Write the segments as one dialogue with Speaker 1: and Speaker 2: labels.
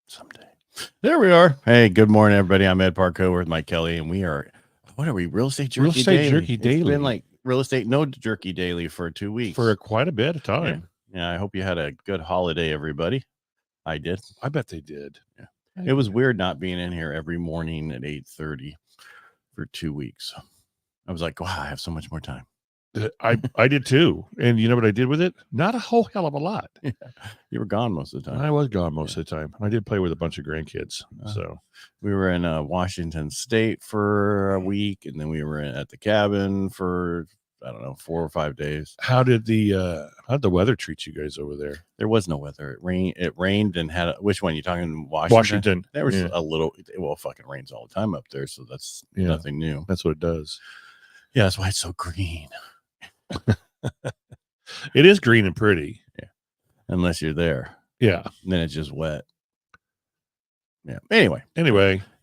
Speaker 1: Someday. There we are. Hey, good morning, everybody. I'm Ed Parcaut with Mike Kelly, and we are, what are we, Real Estate Jerky
Speaker 2: Real Estate
Speaker 1: Daily?
Speaker 2: Jerky
Speaker 1: It's
Speaker 2: Daily.
Speaker 1: been like Real Estate No Jerky Daily for 2 weeks.
Speaker 2: For quite a bit of time.
Speaker 1: Yeah, I hope you had a good holiday, everybody. I did.
Speaker 2: I bet they did.
Speaker 1: Yeah. It was weird not being in here every morning at 8:30 for 2 weeks. I was like, wow, I have so much more time.
Speaker 2: I did too. And you know what I did with it? Not a whole hell of a lot.
Speaker 1: Yeah. You were gone most of the time.
Speaker 2: I was gone most of the time. I did play with a bunch of grandkids. So
Speaker 1: we were in Washington State for a week, and then we were at the cabin for, I don't know, 4 or 5 days.
Speaker 2: How'd the weather treat you guys over there?
Speaker 1: There was no weather. It rained and had which one? You talking Washington? There was a little. Well, it fucking rains all the time up there, so that's nothing new.
Speaker 2: That's what it does.
Speaker 1: Yeah, that's why it's so green.
Speaker 2: It is green and pretty.
Speaker 1: Yeah, unless you're there.
Speaker 2: Yeah,
Speaker 1: and then it's just wet. Yeah. Anyway,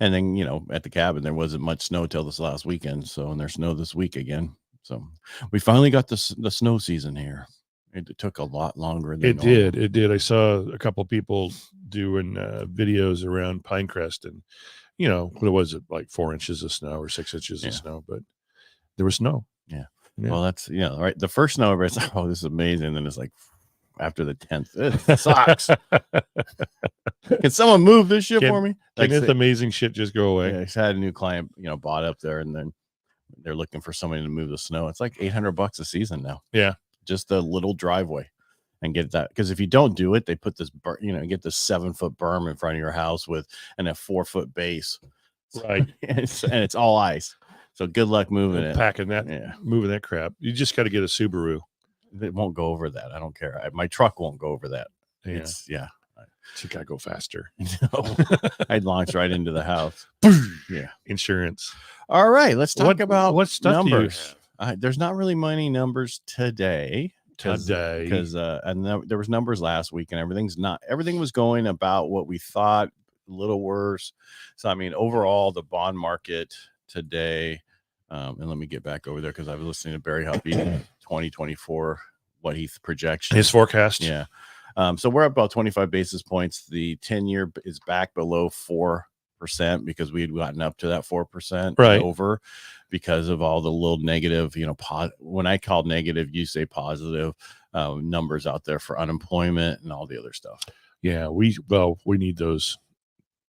Speaker 1: and then at the cabin there wasn't much snow till this last weekend. So and there's snow this week again. So we finally got the snow season here. It took a lot longer than normal.
Speaker 2: It did. I saw a couple people doing videos around Pinecrest, and what was it, like 4 inches of snow or 6 inches of snow, but there was snow.
Speaker 1: Yeah. Well, that's right. The first snow, everybody's like, "Oh, this is amazing." And then it's like after the 10th, it sucks. Can someone move this shit for me?
Speaker 2: Can this amazing shit just go away?
Speaker 1: Yeah, I had a new client, bought up there, and then they're looking for somebody to move the snow. It's like $800 a season now.
Speaker 2: Yeah,
Speaker 1: just a little driveway, and get that, because if you don't do it, they put this get this 7-foot berm in front of your house and a 4-foot base,
Speaker 2: right?
Speaker 1: and it's all ice. So good luck moving it,
Speaker 2: packing that, moving that crap. You just got to get a Subaru.
Speaker 1: It won't go over that. I don't care. My truck won't go over that.
Speaker 2: Yeah. You got to go faster.
Speaker 1: I'd launch right into the house. Yeah.
Speaker 2: Insurance.
Speaker 1: All right. Let's talk about
Speaker 2: what stuff
Speaker 1: numbers. There's not really many numbers today. Because and there was numbers last week, and everything was going about what we thought, a little worse. So, I mean, overall, the bond market today, and let me get back over there because I was listening to Barry Huppy 2024, what he projection,
Speaker 2: his forecast.
Speaker 1: Yeah. So we're up about 25 basis points. The 10-year is back below 4% because we had gotten up to that 4%
Speaker 2: right
Speaker 1: over because of all the little negative, when I call negative, you say positive numbers out there for unemployment and all the other stuff.
Speaker 2: Yeah, we need those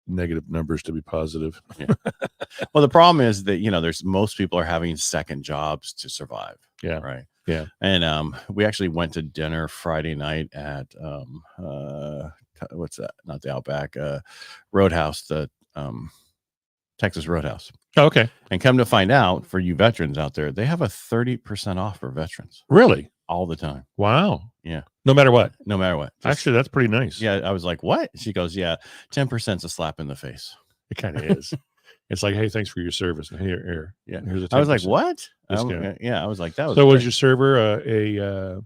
Speaker 2: negative numbers to be positive.
Speaker 1: Yeah. Well, the problem is that most people are having second jobs to survive.
Speaker 2: Yeah.
Speaker 1: Right.
Speaker 2: Yeah.
Speaker 1: And we actually went to dinner Friday night at what's that? Not the Outback, Roadhouse, the Texas Roadhouse.
Speaker 2: Oh, okay.
Speaker 1: And come to find out, for you veterans out there, they have a 30% off for veterans.
Speaker 2: Really?
Speaker 1: All the time.
Speaker 2: Wow.
Speaker 1: Yeah.
Speaker 2: No matter what.
Speaker 1: Actually,
Speaker 2: that's pretty nice.
Speaker 1: Yeah. I was like, what? She goes, yeah, 10% is a slap in the face.
Speaker 2: It kind of is. It's like, hey, thanks for your service. Here.
Speaker 1: Yeah.
Speaker 2: Here's a 10%.
Speaker 1: I was like, what?
Speaker 2: I
Speaker 1: was like, that was.
Speaker 2: So was your server a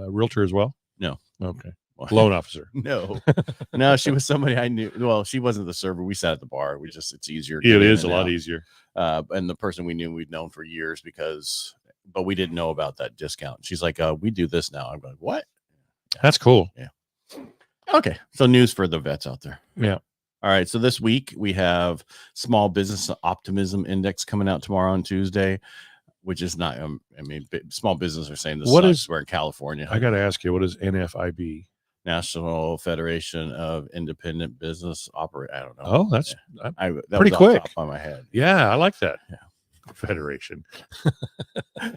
Speaker 2: realtor as well?
Speaker 1: No.
Speaker 2: Okay. Loan officer.
Speaker 1: No, she was somebody I knew. Well, she wasn't the server. We sat at the bar. It's easier.
Speaker 2: It is a lot easier.
Speaker 1: And the person we'd known for years but we didn't know about that discount. She's like, we do this now. I'm like, what?
Speaker 2: That's cool.
Speaker 1: Yeah. Okay. So news for the vets out there.
Speaker 2: Yeah.
Speaker 1: All right. So this week we have Small Business Optimism Index coming out tomorrow on Tuesday, which is not, small business are saying this. We're in California.
Speaker 2: I got to ask you, what is NFIB?
Speaker 1: National Federation of Independent Business Operators. I don't know.
Speaker 2: Oh, that's
Speaker 1: that
Speaker 2: pretty
Speaker 1: was
Speaker 2: quick.
Speaker 1: Off the top of my head.
Speaker 2: Yeah, I like that.
Speaker 1: Yeah.
Speaker 2: Federation.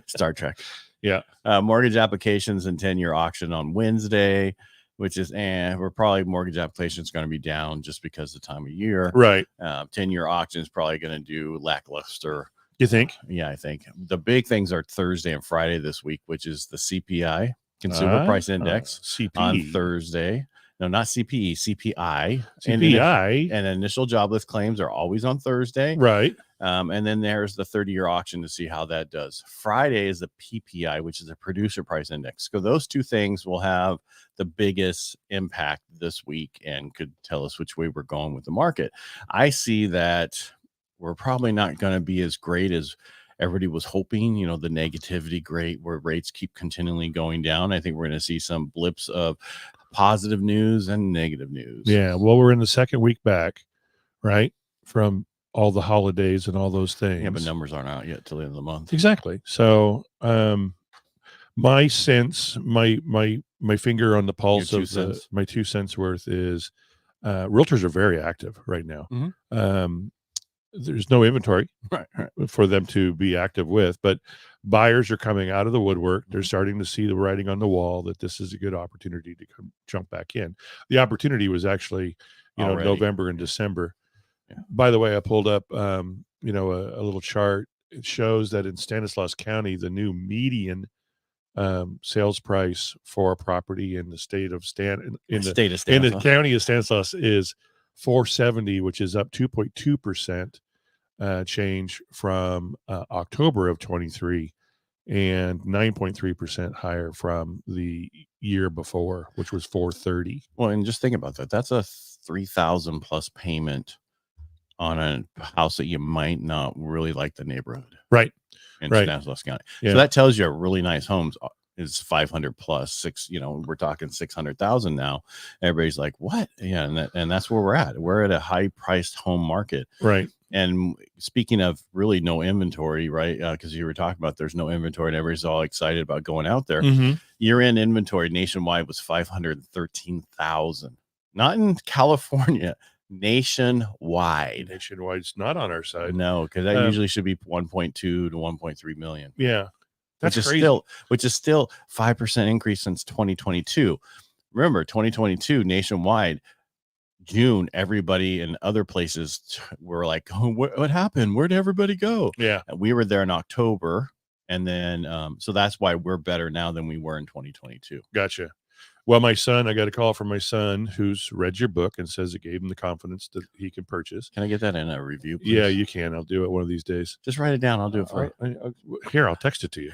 Speaker 1: Star Trek.
Speaker 2: Yeah.
Speaker 1: Mortgage applications and 10-year auction on Wednesday, which is mortgage applications going to be down just because of the time of year.
Speaker 2: Right.
Speaker 1: 10-year auction is probably going to do lackluster.
Speaker 2: You think?
Speaker 1: Yeah, I think. The big things are Thursday and Friday this week, which is the CPI, Consumer Price Index, on Thursday. No, not CPE, CPI.
Speaker 2: CPI.
Speaker 1: And initial jobless claims are always on Thursday.
Speaker 2: Right.
Speaker 1: And then there's the 30-year auction to see how that does. Friday is the PPI, which is a producer price index. So those two things will have the biggest impact this week and could tell us which way we're going with the market. I see that we're probably not going to be as great as everybody was hoping, the negativity great where rates keep continually going down. I think we're going to see some blips of positive news and negative news.
Speaker 2: Yeah. Well, we're in the second week back, right, from all the holidays and all those things.
Speaker 1: Yeah, but numbers aren't out yet till the end of the month.
Speaker 2: Exactly. So, my sense, my finger on the pulse of my 2 cents worth is, realtors are very active right now.
Speaker 1: Mm-hmm.
Speaker 2: There's no inventory
Speaker 1: right.
Speaker 2: for them to be active with, but buyers are coming out of the woodwork. They're starting to see the writing on the wall that this is a good opportunity to jump back in. The opportunity was actually, November and December.
Speaker 1: Yeah.
Speaker 2: By the way, I pulled up, a little chart. It shows that in Stanislaus County, the new median sales price for a property in the state of in the county of Stanislaus is $470, which is up 2.2% change from October of 23, and 9.3% higher from the year before, which was $430.
Speaker 1: Well, and just think about that. That's a $3,000 plus payment on a house that you might not really like the neighborhood,
Speaker 2: right?
Speaker 1: In Stanislaus County.
Speaker 2: Yeah.
Speaker 1: So that tells you a really nice homes is 500 plus we're talking 600,000 now. Everybody's like, what? Yeah. And that's where we're at. We're at a high priced home market.
Speaker 2: Right.
Speaker 1: And speaking of really no inventory, right? Because you were talking about there's no inventory and everybody's all excited about going out there.
Speaker 2: Mm-hmm.
Speaker 1: Year-end inventory nationwide was 513,000. Not in California, nationwide.
Speaker 2: Nationwide's not on our side.
Speaker 1: No, because that usually should be 1.2 to 1.3 million.
Speaker 2: Yeah.
Speaker 1: That's crazy. Which is still 5% increase since 2022. Remember, 2022 nationwide, June, everybody in other places were like, oh, what happened? Where'd everybody go?
Speaker 2: Yeah.
Speaker 1: And we were there in October. And then, so that's why we're better now than we were in 2022.
Speaker 2: Gotcha. Well, I got a call from my son who's read your book and says it gave him the confidence that he can purchase.
Speaker 1: Can I get that in a review, please?
Speaker 2: Yeah, you can. I'll do it one of these days.
Speaker 1: Just write it down. I'll do it for you.
Speaker 2: Here, I'll text it to you.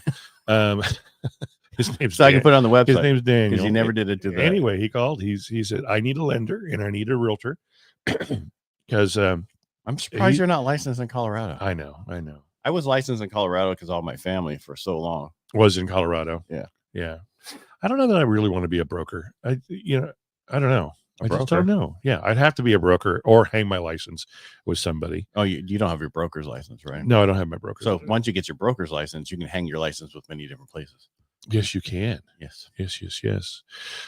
Speaker 2: His name's
Speaker 1: so I can put it on the website.
Speaker 2: His name's Daniel.
Speaker 1: Because he never did it to that.
Speaker 2: Anyway, he called. He said, I need a lender and I need a realtor. Because
Speaker 1: I'm surprised you're not licensed in Colorado.
Speaker 2: I know.
Speaker 1: I was licensed in Colorado because all my family for so long
Speaker 2: was in Colorado. Yeah. I don't know that I really want to be a broker. I don't know. I just don't know. Yeah, I'd have to be a broker or hang my license with somebody. Oh,
Speaker 1: you don't have your broker's license, right?
Speaker 2: No, I don't have my broker's license.
Speaker 1: So once you get your broker's license, you can hang your license with many different places.
Speaker 2: Yes, you can.
Speaker 1: Yes.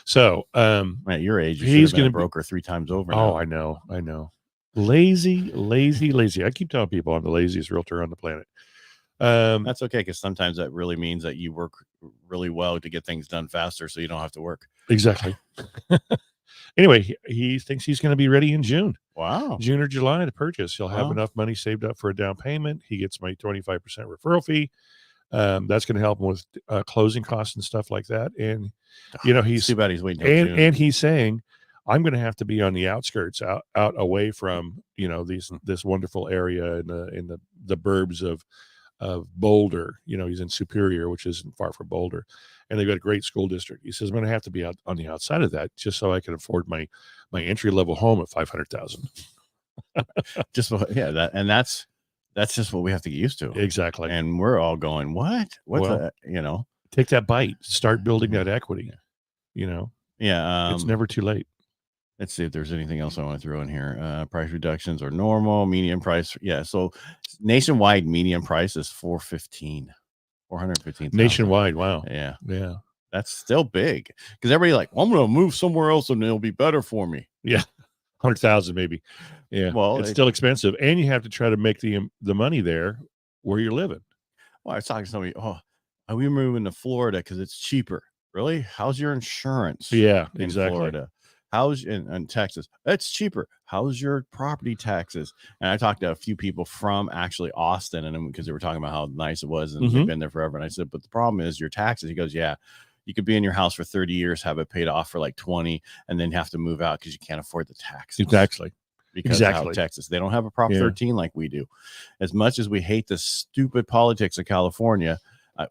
Speaker 2: So,
Speaker 1: at your age, he's going to broker 3 times over.
Speaker 2: Oh, now. I know. Lazy. I keep telling people I'm the laziest realtor on the planet.
Speaker 1: That's okay, because sometimes that really means that you work really well to get things done faster, so you don't have to work.
Speaker 2: Exactly. Anyway, he thinks he's going to be ready in June.
Speaker 1: Wow.
Speaker 2: June or July to purchase. He'll have enough money saved up for a down payment. He gets my 25% referral fee. That's going to help him with closing costs and stuff like that. And he's
Speaker 1: too bad he's waiting.
Speaker 2: And he's saying, I'm going to have to be on the outskirts, out away from this wonderful area in the burbs of Boulder. He's in Superior, which isn't far from Boulder, and they've got a great school district. He says, I'm going to have to be out on the outside of that just so I can afford my entry level home at $500,000.
Speaker 1: That's just what we have to get used to.
Speaker 2: Exactly.
Speaker 1: And we're all going, what?
Speaker 2: Take that bite, start building that equity. It's never too late.
Speaker 1: Let's see if there's anything else I want to throw in here. Price reductions are normal. Median price. Yeah. So nationwide median price is $415,000.
Speaker 2: Nationwide. Wow.
Speaker 1: Yeah.
Speaker 2: Yeah.
Speaker 1: That's still big. Because everybody like, I'm going to move somewhere else and it'll be better for me.
Speaker 2: Yeah. 100,000 maybe. Yeah. Well, it's still expensive. And you have to try to make the money there where you're living.
Speaker 1: Well, I was talking to somebody, are we moving to Florida because it's cheaper? Really? How's your insurance?
Speaker 2: Yeah,
Speaker 1: in
Speaker 2: exactly.
Speaker 1: Florida? How's in Texas? It's cheaper. How's your property taxes? And I talked to a few people from actually Austin, and because they were talking about how nice it was and they've been there forever. And I said, but the problem is your taxes. He goes, yeah, you could be in your house for 30 years, have it paid off for like 20, and then have to move out because you can't afford the taxes.
Speaker 2: Exactly.
Speaker 1: Because of Texas, they don't have a Prop 13 like we do. As much as we hate the stupid politics of California,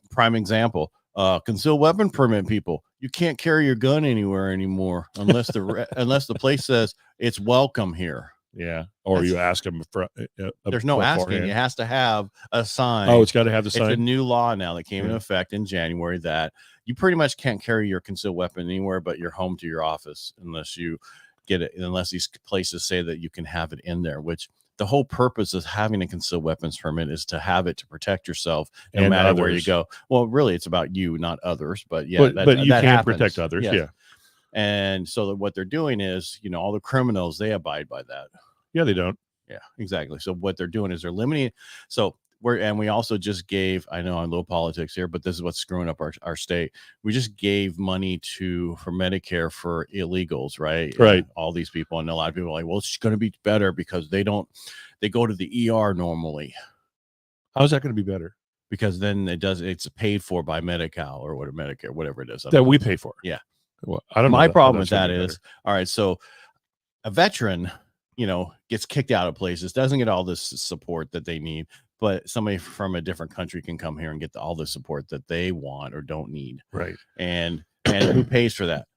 Speaker 1: prime example. Concealed weapon permit people, you can't carry your gun anywhere anymore unless the place says it's welcome here.
Speaker 2: Yeah. Or you ask them for
Speaker 1: there's no asking. It has to have a sign.
Speaker 2: Oh, it's got to have the sign.
Speaker 1: It's a new law now that came into effect in January that you pretty much can't carry your concealed weapon anywhere but your home to your office unless you get it, unless these places say that you can have it in there, which the whole purpose of having a concealed weapons permit is to have it to protect yourself no matter where you go. Well, really, it's about you, not others. But yeah,
Speaker 2: but you can protect others. Yeah.
Speaker 1: And so what they're doing is, all the criminals, they abide by that.
Speaker 2: Yeah, they don't.
Speaker 1: Yeah, exactly. So what they're doing is they're limiting. So we also just gave, I know I'm low politics here, but this is what's screwing up our state. We just gave money for Medicare for illegals, right?
Speaker 2: Right.
Speaker 1: All these people. And a lot of people are like, well, it's going to be better because they go to the ER normally.
Speaker 2: How's that going to be better?
Speaker 1: Because then it's paid for by Medi-Cal or Medicare, whatever it is.
Speaker 2: That we pay for.
Speaker 1: Yeah.
Speaker 2: Well, I don't know.
Speaker 1: My problem with that is, all right, so a veteran, gets kicked out of places, doesn't get all this support that they need, but somebody from a different country can come here and get all the support that they want or don't need.
Speaker 2: Right.
Speaker 1: And who pays for that?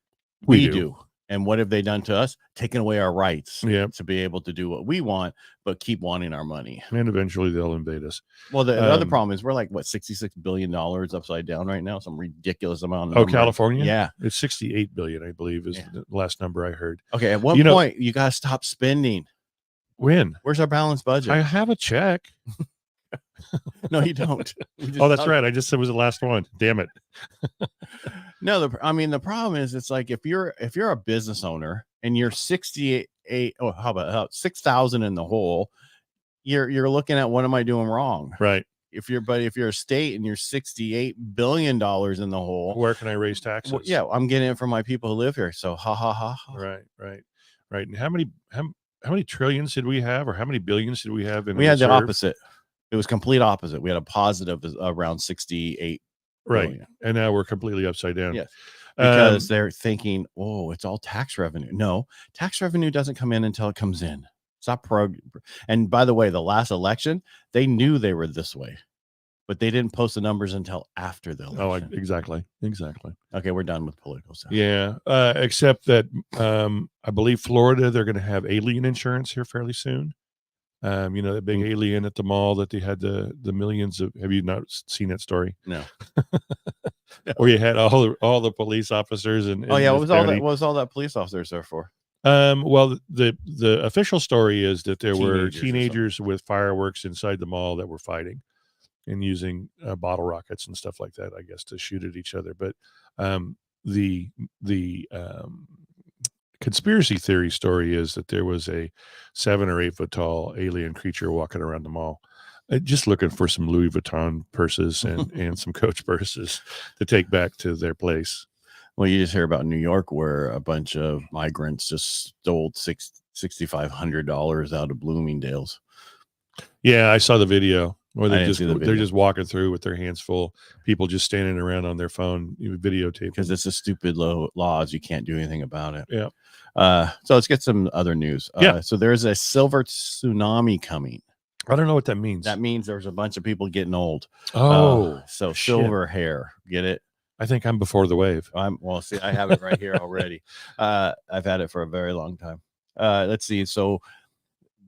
Speaker 1: We do. And what have they done to us? Taken away our rights to be able to do what we want, but keep wanting our money.
Speaker 2: And eventually they'll invade us.
Speaker 1: Well, the other problem is we're like, $66 billion upside down right now? Some ridiculous amount.
Speaker 2: Oh, California?
Speaker 1: Yeah.
Speaker 2: It's 68 billion, I believe, is the last number I heard.
Speaker 1: Okay. At one point, you got to stop spending.
Speaker 2: When?
Speaker 1: Where's our balanced budget?
Speaker 2: I have a check.
Speaker 1: No, you don't.
Speaker 2: Oh, that's right. I just said it was the last one. Damn it.
Speaker 1: No, the problem is it's like if you're a business owner and you're 68, how about 6,000 in the hole, you're looking at what am I doing wrong?
Speaker 2: Right.
Speaker 1: If you're a state and you're $68 billion in the hole,
Speaker 2: where can I raise taxes?
Speaker 1: Well, yeah, I'm getting it from my people who live here. So ha ha ha.
Speaker 2: Right. And how many trillions did we have, or how many billions did we have in?
Speaker 1: We had the opposite. It was complete opposite. We had a positive around 68.
Speaker 2: Right.
Speaker 1: Billion.
Speaker 2: And now we're completely upside down.
Speaker 1: Yes. Because they're thinking, oh, it's all tax revenue. No, tax revenue doesn't come in until it comes in. It's not And by the way, the last election, they knew they were this way, but they didn't post the numbers until after the election.
Speaker 2: Oh, exactly.
Speaker 1: Okay, we're done with political stuff.
Speaker 2: Yeah. Except that I believe Florida, they're going to have alien insurance here fairly soon. That big alien at the mall that they had the millions of. Have you not seen that story?
Speaker 1: No.
Speaker 2: Where you had all the police officers and
Speaker 1: what was all that police officers there for?
Speaker 2: Well, the official story is that there were teenagers with fireworks inside the mall that were fighting and using bottle rockets and stuff like that, I guess, to shoot at each other. But the conspiracy theory story is that there was a 7 or 8 foot tall alien creature walking around the mall, just looking for some Louis Vuitton purses and some Coach purses to take back to their place.
Speaker 1: Well, you just hear about New York where a bunch of migrants just stole $6,500 out of Bloomingdale's.
Speaker 2: Yeah, I saw the video. Or they're just walking through with their hands full. People just standing around on their phone, videotaping.
Speaker 1: Because it's a stupid laws. You can't do anything about it.
Speaker 2: Yeah.
Speaker 1: So let's get some other news. So there's a silver tsunami coming.
Speaker 2: I don't know what that means.
Speaker 1: That means there's a bunch of people getting old.
Speaker 2: Oh,
Speaker 1: so silver hair. Get it?
Speaker 2: I think I'm before the wave.
Speaker 1: See, I have it right here already. I've had it for a very long time. Let's see. So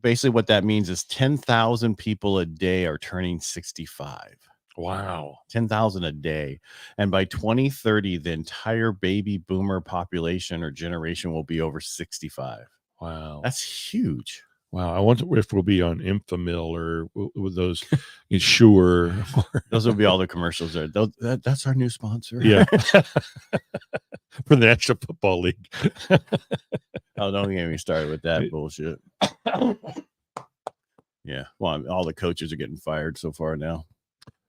Speaker 1: basically what that means is 10,000 people a day are turning 65.
Speaker 2: Wow.
Speaker 1: 10,000 a day. And by 2030, the entire baby boomer population or generation will be over 65.
Speaker 2: Wow.
Speaker 1: That's huge.
Speaker 2: Wow. I wonder if we'll be on Infamil or with those Sure.
Speaker 1: Those will be all the commercials there. That's our new sponsor.
Speaker 2: Yeah. For the National Football League.
Speaker 1: Oh, don't get me started with that bullshit. Yeah. Well, all the coaches are getting fired so far now.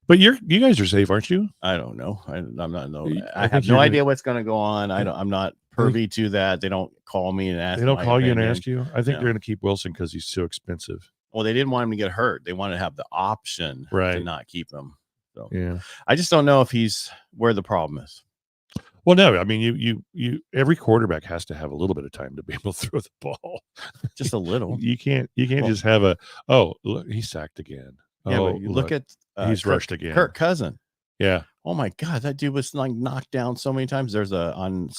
Speaker 2: But you guys are safe, aren't you?
Speaker 1: I don't know. I'm not. No, I have no idea what's going to go on. I'm not privy to that. They don't call me and ask.
Speaker 2: They don't call you and ask you. I think they're going to keep Wilson because he's so expensive.
Speaker 1: Well, they didn't want him to get hurt. They wanted to have the option to not keep him. So
Speaker 2: yeah,
Speaker 1: I just don't know if he's where the problem is.
Speaker 2: Well, no, I mean, you every quarterback has to have a little bit of time to be able to throw the ball.
Speaker 1: Just a little.
Speaker 2: You can't just have look, he's sacked again.
Speaker 1: Yeah, but you look at
Speaker 2: he's rushed again.
Speaker 1: Kirk Cousin.
Speaker 2: Yeah.
Speaker 1: Oh my God, that dude was like knocked down so many times. There's on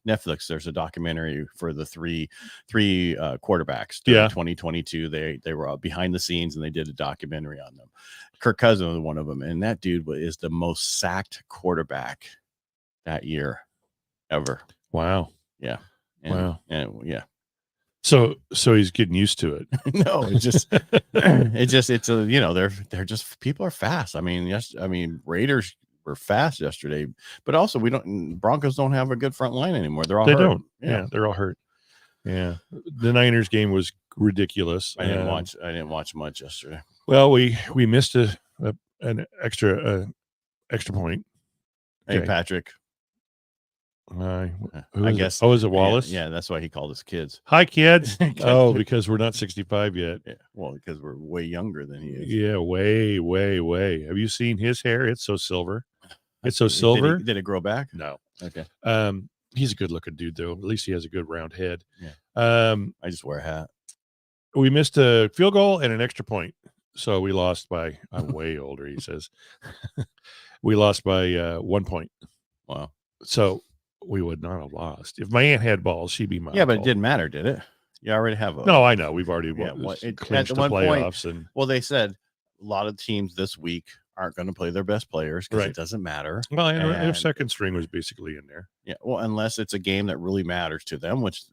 Speaker 1: Netflix. There's a documentary for the three quarterbacks during 2022. They were behind the scenes and they did a documentary on them. Kirk Cousins was one of them, and that dude is the most sacked quarterback that year ever.
Speaker 2: Wow.
Speaker 1: Yeah.
Speaker 2: Wow.
Speaker 1: And yeah.
Speaker 2: So he's getting used to it.
Speaker 1: No, it's just they're just, people are fast. I mean, Raiders were fast yesterday, but also Broncos don't have a good front line anymore. They're all hurt.
Speaker 2: Don't. Yeah, they're all hurt. Yeah. The Niners game was ridiculous.
Speaker 1: I didn't watch much yesterday.
Speaker 2: Well, we missed an extra point.
Speaker 1: Okay. Hey, Patrick.
Speaker 2: I guess. Is it Wallace?
Speaker 1: Yeah, that's why he called us kids.
Speaker 2: Hi, kids. Because we're not 65 yet.
Speaker 1: Yeah, well, because we're way younger than he is.
Speaker 2: Yeah, way, way, way. Have you seen his hair? It's so silver. It's so silver.
Speaker 1: Did it grow back?
Speaker 2: No.
Speaker 1: Okay.
Speaker 2: He's a good-looking dude, though. At least he has a good round head.
Speaker 1: Yeah. I just wear a hat.
Speaker 2: We missed a field goal and an extra point, so we lost by. I'm way older. He says we lost by 1 point.
Speaker 1: Wow.
Speaker 2: So. We would not have lost. If my aunt had balls, she'd be mine.
Speaker 1: Yeah, but it didn't matter, did it? You already have a...
Speaker 2: No, I know. We've already
Speaker 1: clinched the playoffs. Well, they said a lot of teams this week aren't going to play their best players because it doesn't matter.
Speaker 2: Well, and their second string was basically in there.
Speaker 1: Yeah, well, unless it's a game that really matters to them, which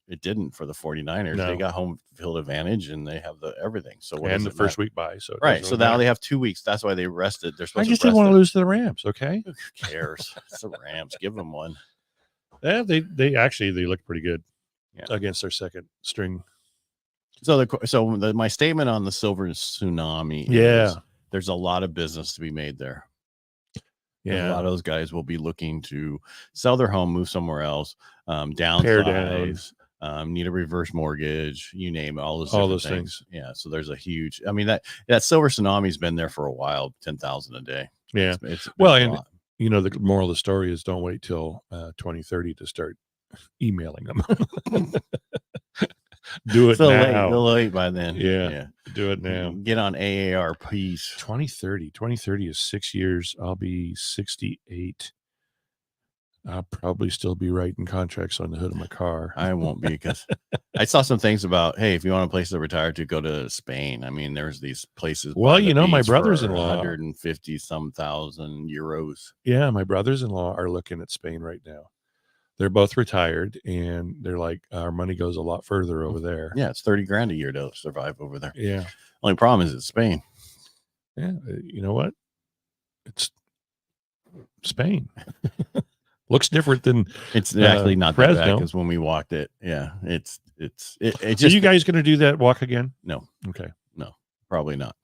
Speaker 1: it didn't for the 49ers. No. They got home field advantage and they have everything. So
Speaker 2: and the first week bye. So
Speaker 1: right. So now they have 2 weeks. That's why they rested. They're supposed
Speaker 2: I just didn't want to lose to the Rams. Okay.
Speaker 1: Who cares? It's the Rams. Give them one.
Speaker 2: Yeah, they look pretty good against their second string.
Speaker 1: So my statement on the silver tsunami is there's a lot of business to be made there. Yeah, and a lot of those guys will be looking to sell their home, move somewhere else, downsize, need a reverse mortgage, you name it, all those things. Yeah, so there's a huge. I mean that silver tsunami's been there for a while, 10,000 a day.
Speaker 2: Yeah, it's well, and you know, the moral of the story is don't wait till 2030 to start emailing them. Do it now.
Speaker 1: Too late by then.
Speaker 2: Yeah, do it now.
Speaker 1: Get on AARPs.
Speaker 2: 2030 is 6 years. I'll be 68. I'll probably still be writing contracts on the hood of my car.
Speaker 1: I won't be because I saw some things about, hey, if you want a place to retire to, go to Spain. I mean, there's these places.
Speaker 2: Well, you know, my brothers-in-law,
Speaker 1: 150 some thousand euros.
Speaker 2: Yeah, my brothers-in-law are looking at Spain right now. They're both retired, and they're like, our money goes a lot further over there.
Speaker 1: Yeah, it's 30 grand a year to survive over there.
Speaker 2: Yeah.
Speaker 1: Only problem is it's Spain.
Speaker 2: Yeah, you know what? It's Spain. Looks different than
Speaker 1: it's actually not that bad because when we walked it, it's just.
Speaker 2: Are you guys going to do that walk again?
Speaker 1: No.
Speaker 2: Okay.
Speaker 1: No, probably not.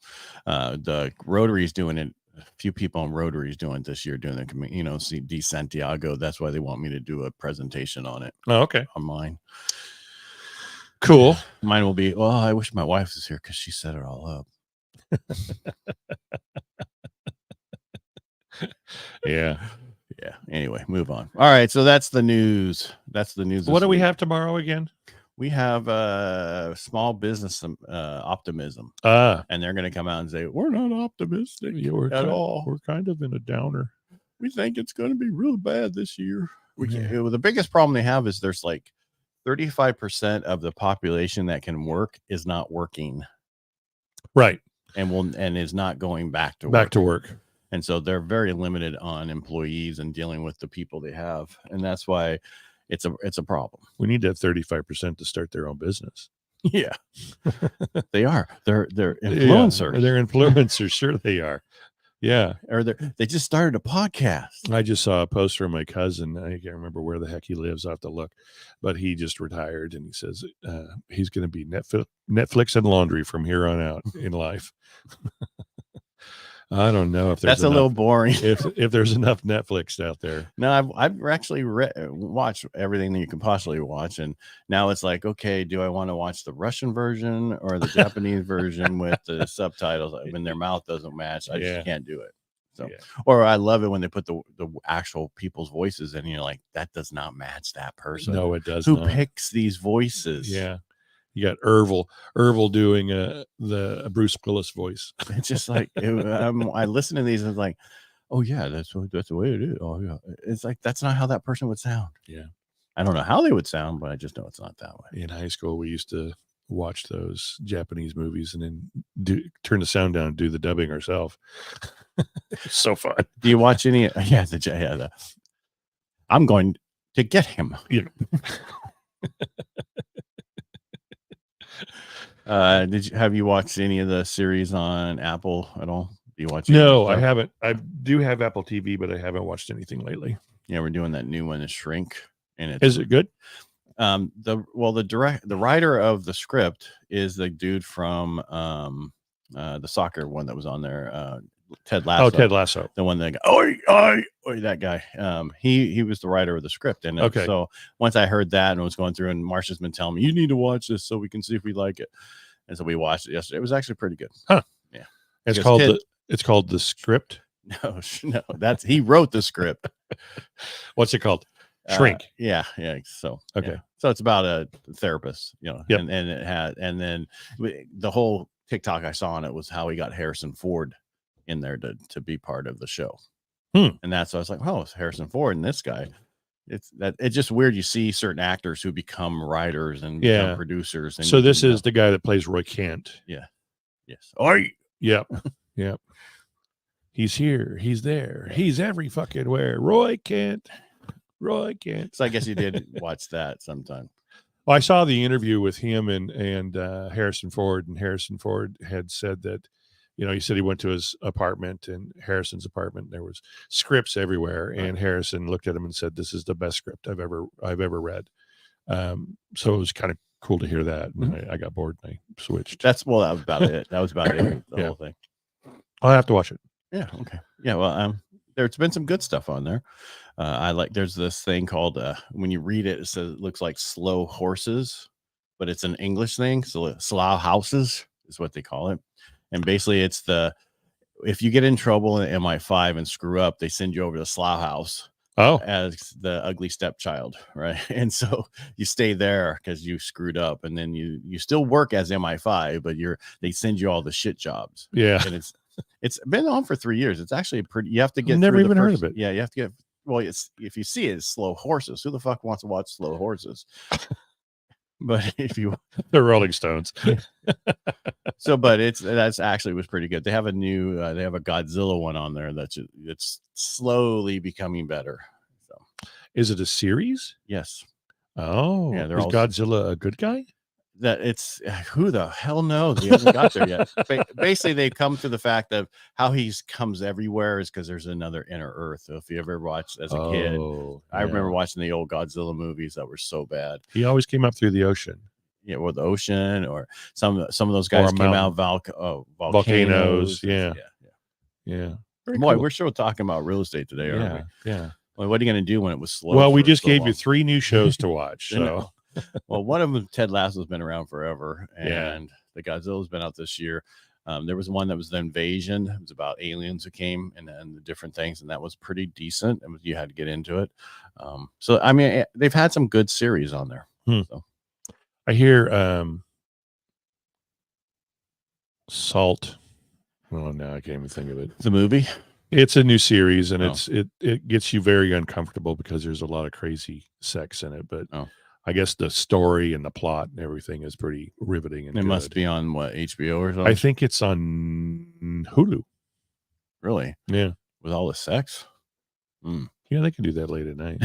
Speaker 1: The Rotary's doing it. A few people on Rotary's doing it this year, doing the see De Santiago. That's why they want me to do a presentation on it.
Speaker 2: Oh, okay.
Speaker 1: On mine.
Speaker 2: Cool.
Speaker 1: Mine will be. Well, I wish my wife was here because she set it all up.
Speaker 2: Yeah.
Speaker 1: Yeah. Anyway, move on. All right. So that's the news. That's the news.
Speaker 2: What do we have tomorrow again?
Speaker 1: We have small business optimism. And they're going to come out and say, we're not optimistic at all.
Speaker 2: We're kind of in a downer.
Speaker 1: We think it's going to be real bad this year. The biggest problem they have is there's like 35% of the population that can work is not working.
Speaker 2: Right.
Speaker 1: And is not going back to work. And so they're very limited on employees and dealing with the people they have. And that's why it's a problem.
Speaker 2: We need that 35% to start their own business.
Speaker 1: Yeah. They are. They're influencers.
Speaker 2: Yeah, they're influencers. Sure they are. Yeah.
Speaker 1: Or they just started a podcast.
Speaker 2: I just saw a post from my cousin. I can't remember where the heck he lives. I'll have to look. But he just retired and he says he's going to be Netflix and laundry from here on out in life. I don't know if
Speaker 1: that's a little boring.
Speaker 2: if there's enough Netflix out there.
Speaker 1: No, I've actually watched everything that you can possibly watch, and now it's like, okay, do I want to watch the Russian version or the Japanese version with the subtitles? I mean, their mouth doesn't match. I just can't do it. So, or I love it when they put the actual people's voices in. And you're like, that does not match that person.
Speaker 2: No, it does.
Speaker 1: Who picks these voices?
Speaker 2: Yeah. You got Ervil doing the Bruce Willis voice.
Speaker 1: It's just like I listen to these and it's like, Oh yeah, that's the way it is. Oh yeah, it's like that's not how that person would sound.
Speaker 2: Yeah,
Speaker 1: I don't know how they would sound, but I just know it's not that way.
Speaker 2: in high school, we used to watch those Japanese movies and then turn the sound down and do the dubbing ourselves. So fun.
Speaker 1: Do you watch any? Yeah, I'm going to get him.
Speaker 2: Yeah.
Speaker 1: Have you watched any of the series on Apple at all? Do you watch?
Speaker 2: No, I haven't. I do have Apple TV, but I haven't watched anything lately.
Speaker 1: Yeah, we're doing that new one, The Shrink, and
Speaker 2: is it good?
Speaker 1: The writer of the script is the dude from the soccer one that was on there, Ted Lasso.
Speaker 2: Oh, Ted Lasso,
Speaker 1: the one that oi, that guy. He was the writer of the script, and
Speaker 2: okay.
Speaker 1: So once I heard that and was going through, and Marsha's been telling me you need to watch this so we can see if we like it, and so we watched it yesterday. It was actually pretty good.
Speaker 2: Huh?
Speaker 1: Yeah,
Speaker 2: it's called The Script.
Speaker 1: No, that's he wrote the script.
Speaker 2: What's it called? Shrink.
Speaker 1: Yeah. So
Speaker 2: okay.
Speaker 1: Yeah. So it's about a therapist,
Speaker 2: Yep.
Speaker 1: and it had, and then the whole TikTok I saw on it was how he got Harrison Ford in there to be part of the show. And that's why I was like, oh, it's Harrison Ford and this guy. It's just weird. You see certain actors who become writers and become producers. And
Speaker 2: so this is the guy that plays Roy Kent.
Speaker 1: Yeah. Yes. Oi.
Speaker 2: Yep. Yep. He's here. He's there. He's every fucking where. Roy Kent.
Speaker 1: So I guess you did watch that sometime.
Speaker 2: Well, I saw the interview with him and Harrison Ford, and Harrison Ford had said that, he said he went to his apartment, and Harrison's apartment, there was scripts everywhere, and Harrison looked at him and said, "This is the best script I've ever read." So it was kind of cool to hear that. And I got bored and I switched.
Speaker 1: That was about it. That was about it. The whole thing.
Speaker 2: I'll have to watch it.
Speaker 1: Yeah. Okay. Yeah. Well, there's been some good stuff on there. There's this thing called, when you read it, it says it looks like slow horses, but it's an English thing. So slough houses is what they call it. And basically it's if you get in trouble in MI5 and screw up, they send you over to the slough house as the ugly stepchild. Right. And so you stay there because you screwed up, and then you still work as MI5, but they send you all the shit jobs.
Speaker 2: Yeah.
Speaker 1: And it's been on for 3 years. It's actually you have to get
Speaker 2: never even heard of it.
Speaker 1: Yeah. You have to get, well, if you see it, it's slow horses. Who the fuck wants to watch slow horses? But
Speaker 2: the Rolling Stones.
Speaker 1: So, but that's actually was pretty good. They have a Godzilla one on there it's slowly becoming better. So,
Speaker 2: is it a series?
Speaker 1: Yes.
Speaker 2: Oh, yeah. Is Godzilla a good guy?
Speaker 1: That it's who the hell knows? We haven't got there yet. Basically, they come to the fact of how he comes everywhere is because there's another inner Earth. So if you ever watched as a kid, I remember watching the old Godzilla movies that were so bad.
Speaker 2: He always came up through the ocean.
Speaker 1: Yeah, or the ocean, or some of those guys came out volcanoes.
Speaker 2: Yeah.
Speaker 1: Boy, cool. We're sure talking about real estate today, aren't we?
Speaker 2: Yeah.
Speaker 1: Well, what are you going to do when it was slow?
Speaker 2: Well, we just gave you 3 new shows to watch. So.
Speaker 1: Well, one of them, Ted Lasso's been around forever, and the Godzilla's been out this year. There was one that was the Invasion. It was about aliens who came and the different things, and that was pretty decent. And you had to get into it. So I mean, they've had some good series on there. So.
Speaker 2: I hear Salt. Well, now I can't even think of it.
Speaker 1: It's a movie.
Speaker 2: It's a new series, and it gets you very uncomfortable because there's a lot of crazy sex in it, but. I guess the story and the plot and everything is pretty riveting. And
Speaker 1: it must be on what, HBO or something?
Speaker 2: I think it's on Hulu.
Speaker 1: Really?
Speaker 2: Yeah.
Speaker 1: With all the sex?
Speaker 2: Yeah, they can do that late at night.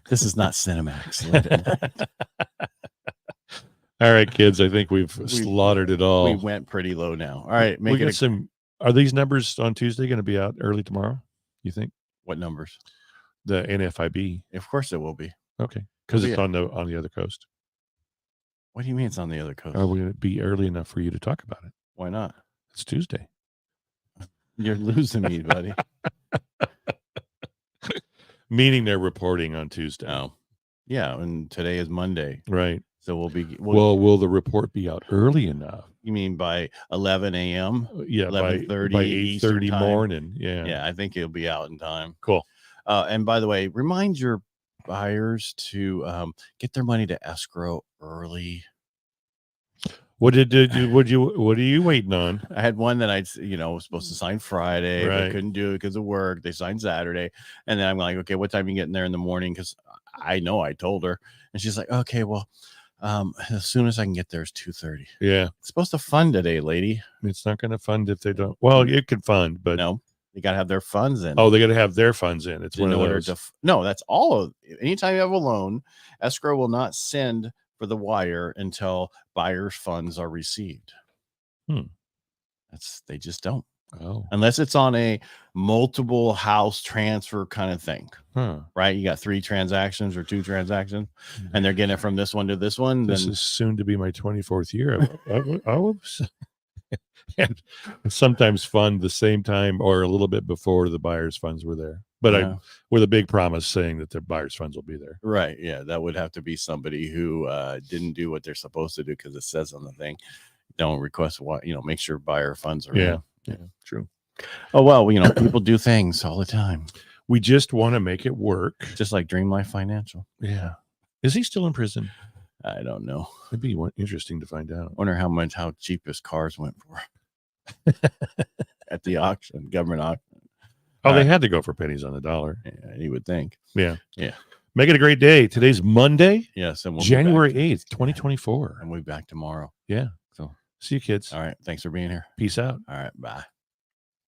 Speaker 1: This is not Cinemax.
Speaker 2: All right, kids. I think we've slaughtered it all.
Speaker 1: We went pretty low now. All right.
Speaker 2: Are these numbers on Tuesday going to be out early tomorrow? You think?
Speaker 1: What numbers?
Speaker 2: The NFIB.
Speaker 1: Of course it will be.
Speaker 2: Okay. Because it's on the other coast.
Speaker 1: What do you mean it's on the other coast?
Speaker 2: Are we going to be early enough for you to talk about it?
Speaker 1: Why not?
Speaker 2: It's Tuesday.
Speaker 1: You're losing me, buddy.
Speaker 2: Meaning they're reporting on Tuesday.
Speaker 1: Oh, yeah, and today is Monday,
Speaker 2: right?
Speaker 1: So
Speaker 2: will the report be out early enough?
Speaker 1: You mean by 11 a.m.?
Speaker 2: Yeah,
Speaker 1: 11:30
Speaker 2: by 8:30 morning. Yeah,
Speaker 1: I think it'll be out in time.
Speaker 2: Cool.
Speaker 1: And by the way, remind your buyers to get their money to escrow early.
Speaker 2: What are you waiting on?
Speaker 1: I had one that was supposed to sign Friday,
Speaker 2: Right.
Speaker 1: but couldn't do it because of work. They signed Saturday. And then I'm like, okay, what time are you getting there in the morning? Because I know I told her. And she's like, okay, well, as soon as I can get there is 2:30.
Speaker 2: Yeah.
Speaker 1: It's supposed to fund today, lady.
Speaker 2: It's not going to fund if they don't. Well, it can fund, but
Speaker 1: no, they got to have their funds in.
Speaker 2: Oh, they got to have their funds in. It's
Speaker 1: in
Speaker 2: one of
Speaker 1: order
Speaker 2: those.
Speaker 1: No, that's all of. Anytime you have a loan, escrow will not send for the wire until buyer's funds are received. They just don't.
Speaker 2: Oh,
Speaker 1: unless it's on a multiple house transfer kind of thing. Right? You got 3 transactions or 2 transactions, and they're getting it from this one to this one.
Speaker 2: This is soon to be my 24th year. I was and sometimes fund the same time or a little bit before the buyer's funds were there. But with a big promise saying that the buyer's funds will be there.
Speaker 1: Right. Yeah. That would have to be somebody who didn't do what they're supposed to do because it says on the thing, don't request what, make sure buyer funds are in.
Speaker 2: Yeah, true.
Speaker 1: Oh, well, people do things all the time.
Speaker 2: We just want to make it work.
Speaker 1: Just like Dream Life Financial.
Speaker 2: Yeah. Is he still in prison?
Speaker 1: I don't know.
Speaker 2: It'd be interesting to find out.
Speaker 1: Wonder how cheap his cars went for at the auction, government auction.
Speaker 2: They had to go for pennies on the dollar.
Speaker 1: Yeah, you would think.
Speaker 2: Yeah.
Speaker 1: Yeah.
Speaker 2: Make it a great day. Today's Monday.
Speaker 1: Yes. And
Speaker 2: January 8th, 2024.
Speaker 1: And we'll be back tomorrow.
Speaker 2: Yeah.
Speaker 1: So
Speaker 2: see you, kids.
Speaker 1: All right. Thanks for being here.
Speaker 2: Peace out.
Speaker 1: All right. Bye.